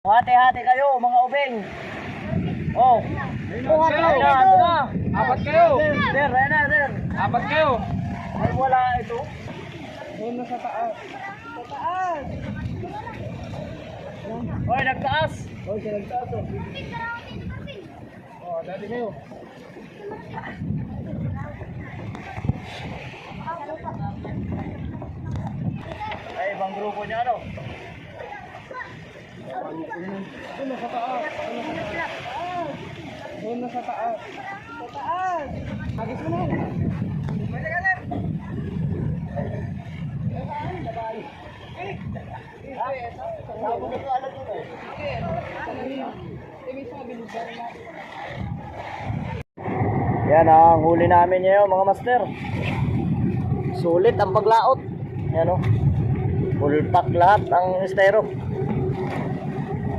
Hati-hati kayo, mga ubing. Oh. Ayun na. Apat kayo. Sir, ayun na, sir. Apat kayo. Ay, wala ito. Doon na sa taas. Sa taas. Hoy, nagtaas. Oh, siya nagtaas oh. Oh, dali kayo. Ay, ibang grupo niya, ano? Doon na sa taas. Doon na sa taas. Sa taas. Agis mo na. Yan ang huli namin ngayon, mga master. Sulit ang paglaot. Yan o. Full pack lahat ang estero.